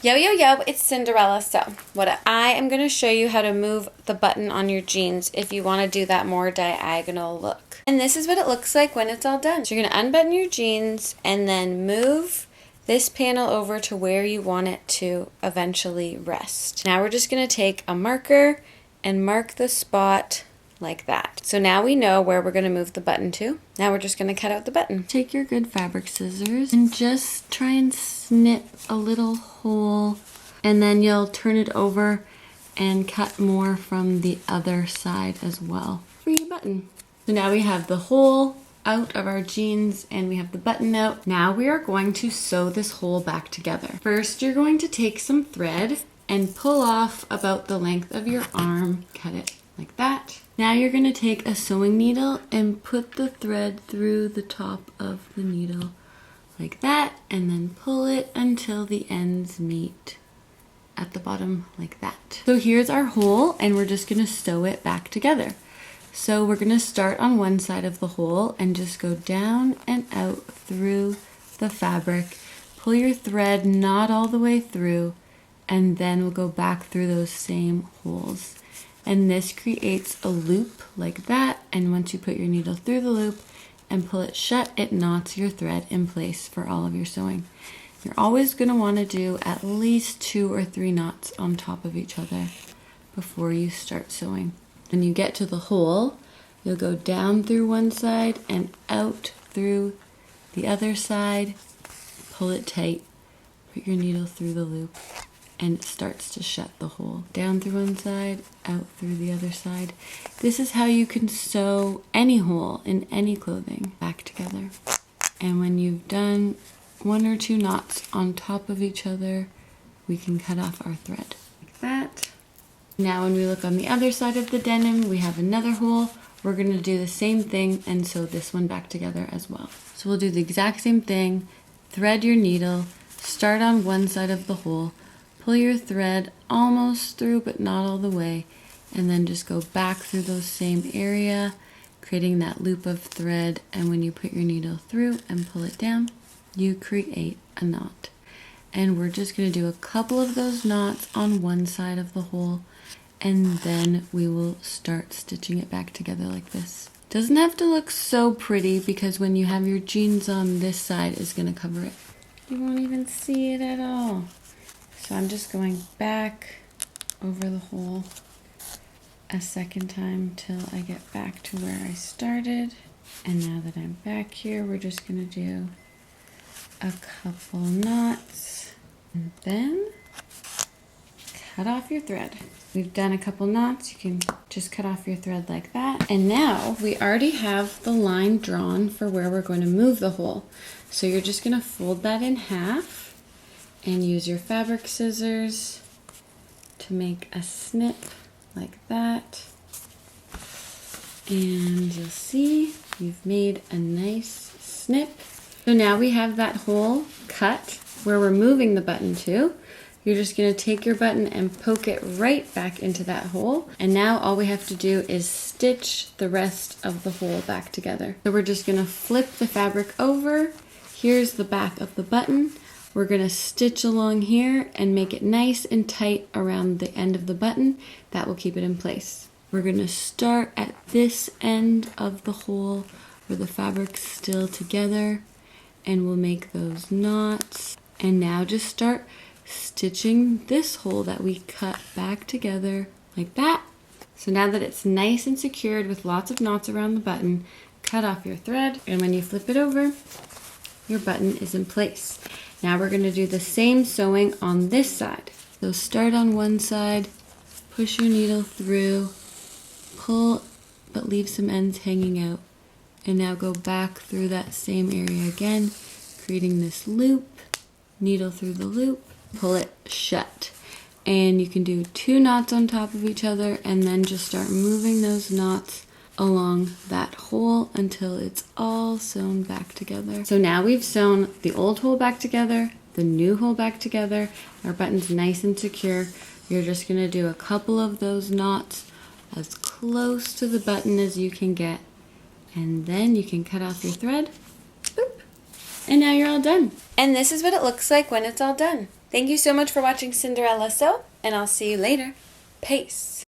Yo, yo, yo, it's Cinderella Sew. What up? I am going to show you how to move the button on your jeans if you want to do that more diagonal look. And this is what it looks like when it's all done. So you're going to unbutton your jeans and then move this panel over to where you want it to eventually rest. Now we're just going to take a marker and mark the spot like that. So now we know where we're going to move the button to. Now we're just going to cut out the button. Take your good fabric scissors and just try and snip a little hole, and then you'll turn it over and cut more from the other side as well for your button. So now we have the hole out of our jeans and we have the button out. Now we are going to sew this hole back together. First, you're going to take some thread and pull off about the length of your arm. Cut it like that. Now you're going to take a sewing needle and put the thread through the top of the needle like that, and then pull it until the ends meet at the bottom like that. So here's our hole, and we're just going to sew it back together. So we're going to start on one side of the hole and just go down and out through the fabric. Pull your thread not all the way through, and then we'll go back through those same holes. And this creates a loop like that, and once you put your needle through the loop and pull it shut, it knots your thread in place for all of your sewing. You're always going to want to do at least 2 or 3 knots on top of each other before you start sewing. When you get to the hole, you'll go down through one side and out through the other side, pull it tight, put your needle through the loop, and it starts to shut the hole. Down through one side, out through the other side. This is how you can sew any hole in any clothing back together. And when you've done 1 or 2 knots on top of each other, we can cut off our thread like that. Now when we look on the other side of the denim, we have another hole. We're going to do the same thing and sew this one back together as well. So we'll do the exact same thing. Thread your needle, start on one side of the hole, pull your thread almost through but not all the way, and then just go back through those same area, creating that loop of thread, and when you put your needle through and pull it down, you create a knot. And we're just going to do a couple of those knots on one side of the hole, and then we will start stitching it back together like this. Doesn't have to look so pretty because when you have your jeans on, this side is going to cover it. You won't even see it at all. So I'm just going back over the hole a second time till I get back to where I started. And now that I'm back here, we're just going to do a couple knots and then cut off your thread. We've done a couple knots. You can just cut off your thread like that. And now we already have the line drawn for where we're going to move the hole. So you're just going to fold that in half and use your fabric scissors to make a snip like that. And you'll see you've made a nice snip. So now we have that hole cut where we're moving the button to. You're just going to take your button and poke it right back into that hole. And now all we have to do is stitch the rest of the hole back together. So we're just going to flip the fabric over. Here's the back of the button. We're going to stitch along here and make it nice and tight around the end of the button. That will keep it in place. We're going to start at this end of the hole where the fabric's still together, and we'll make those knots. And now just start stitching this hole that we cut back together like that. So now that it's nice and secured with lots of knots around the button, cut off your thread, and when you flip it over, your button is in place. Now we're going to do the same sewing on this side. So start on one side, push your needle through, pull but leave some ends hanging out, and now go back through that same area again, creating this loop, needle through the loop, pull it shut. And you can do 2 knots on top of each other and then just start moving those knots along that hole until it's all sewn back together. So now we've sewn the old hole back together, the new hole back together. Our button's nice and secure. You're just going to do a couple of those knots as close to the button as you can get, and then you can cut off your thread. Boop. And now you're all done. And this is what it looks like when it's all done. Thank you so much for watching Cinderella Sew, and I'll see you later. Peace.